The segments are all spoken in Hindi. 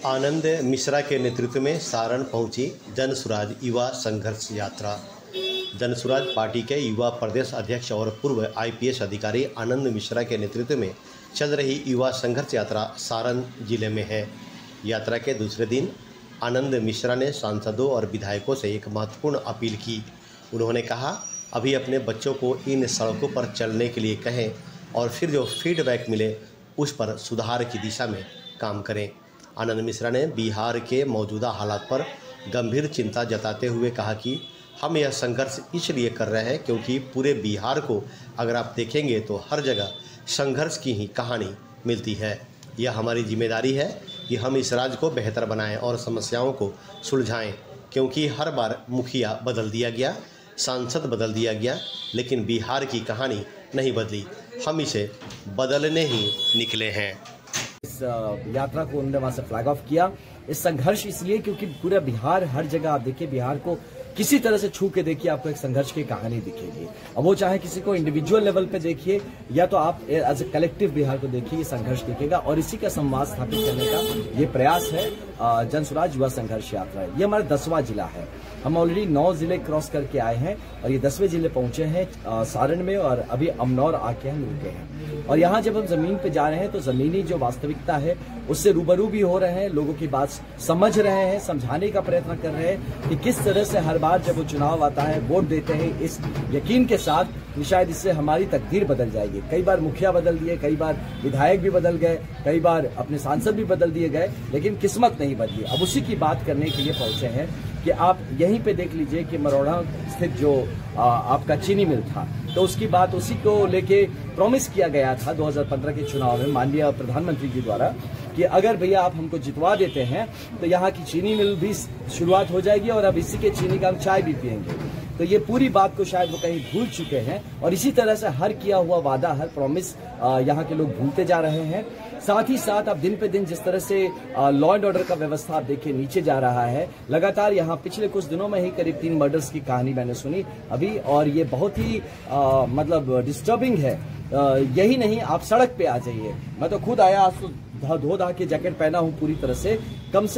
आनंद मिश्रा के नेतृत्व में सारण पहुंची जनसुराज युवा संघर्ष यात्रा। जनसुराज पार्टी के युवा प्रदेश अध्यक्ष और पूर्व आईपीएस अधिकारी आनंद मिश्रा के नेतृत्व में चल रही युवा संघर्ष यात्रा सारण जिले में है। यात्रा के दूसरे दिन आनंद मिश्रा ने सांसदों और विधायकों से एक महत्वपूर्ण अपील की। उन्होंने कहा, अभी अपने बच्चों को इन सड़कों पर चलने के लिए कहें और फिर जो फीडबैक मिले उस पर सुधार की दिशा में काम करें। आनंद मिश्रा ने बिहार के मौजूदा हालात पर गंभीर चिंता जताते हुए कहा कि हम यह संघर्ष इसलिए कर रहे हैं क्योंकि पूरे बिहार को अगर आप देखेंगे तो हर जगह संघर्ष की ही कहानी मिलती है। यह हमारी जिम्मेदारी है कि हम इस राज्य को बेहतर बनाएं और समस्याओं को सुलझाएं, क्योंकि हर बार मुखिया बदल दिया गया, सांसद बदल दिया गया, लेकिन बिहार की कहानी नहीं बदली। हम इसे बदलने ही निकले हैं। इस यात्रा को उन्होंने वहां से फ्लैग ऑफ किया। इस संघर्ष इसलिए क्योंकि पूरा बिहार, हर जगह आप देखिए बिहार को किसी तरह से छू के देखिए, आपको एक संघर्ष की कहानी दिखेगी। अब वो चाहे किसी को इंडिविजुअल लेवल पे देखिए या तो आप एज ए कलेक्टिव बिहार को देखिए, ये संघर्ष दिखेगा और इसी का संवाद स्थापित करने का ये प्रयास है जनसुराज युवा संघर्ष यात्रा। ये हमारा 10वां जिला है। हम ऑलरेडी 9 जिले क्रॉस करके आए हैं और ये 10वें जिले पहुंचे हैं सारण में, और अभी अमनौर आके हम रुके हैं। और यहाँ जब हम जमीन पे जा रहे हैं तो जमीनी जो वास्तविकता है उससे रूबरू भी हो रहे हैं, लोगों की बात समझ रहे हैं, समझाने का प्रयत्न कर रहे हैं कि किस तरह से हर बार जब वो चुनाव आता है वोट देते हैं इस यकीन के साथ कि शायद इससे हमारी तकदीर बदल जाएगी। कई बार मुखिया बदल दिए, कई बार विधायक भी बदल गए, कई बार अपने सांसद भी बदल दिए गए, लेकिन किस्मत नहीं बदली। अब उसी की बात करने के लिए पहुंचे हैं कि आप यहीं पे देख लीजिए कि मरोड़ा स्थित जो आपका चीनी मिल था, तो उसकी बात उसी को लेके प्रॉमिस किया गया था 2015 के चुनाव में माननीय प्रधानमंत्री जी द्वारा कि अगर भैया आप हमको जितवा देते हैं तो यहाँ की चीनी मिल भी शुरुआत हो जाएगी और अब इसी के चीनी का हम चाय भी पियेंगे। तो ये पूरी बात को शायद वो कहीं भूल चुके हैं और इसी तरह से हर किया हुआ वादा, हर प्रॉमिस यहाँ के लोग भूलते जा रहे हैं। साथ ही साथ अब दिन पे दिन जिस तरह से लॉ एंड ऑर्डर का व्यवस्था आप देखिए नीचे जा रहा है, लगातार यहाँ पिछले कुछ दिनों में ही करीब 3 मर्डर्स की कहानी मैंने सुनी अभी, और ये बहुत ही मतलब डिस्टर्बिंग है। यही नहीं, आप सड़क पे आ जाइए, मैं तो खुद आया, आज तो धो धा के जैकेट पहना हूं पूरी तरह से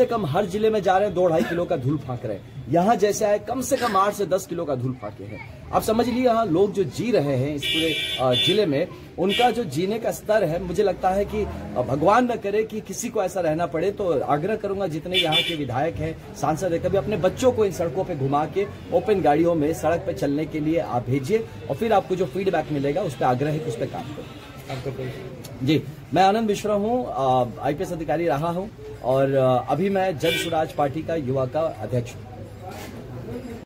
कम हर जिले में जा रहे हैं 2-2.5 किलो का धूल फांक रहे हैं। यहाँ जैसे आए कम से कम 8 से 10 किलो का धूल फांके हैं। आप समझ लीजिए यहाँ लोग जो जी रहे हैं इस पूरे जिले में, उनका जो जीने का स्तर है, मुझे लगता है कि भगवान न करे कि किसी को ऐसा रहना पड़े। तो आग्रह करूंगा जितने यहाँ के विधायक हैं, सांसद है, कभी अपने बच्चों को इन सड़कों पे घुमा के ओपन गाड़ियों में सड़क पे चलने के लिए आप भेजिए और फिर आपको जो फीडबैक मिलेगा उस पर आग्रह है कि उस पर काम करें। जी, मैं आनंद मिश्रा हूँ, आईपीएस अधिकारी रहा हूँ और अभी मैं जनसुराज पार्टी का युवा का अध्यक्ष हूँ।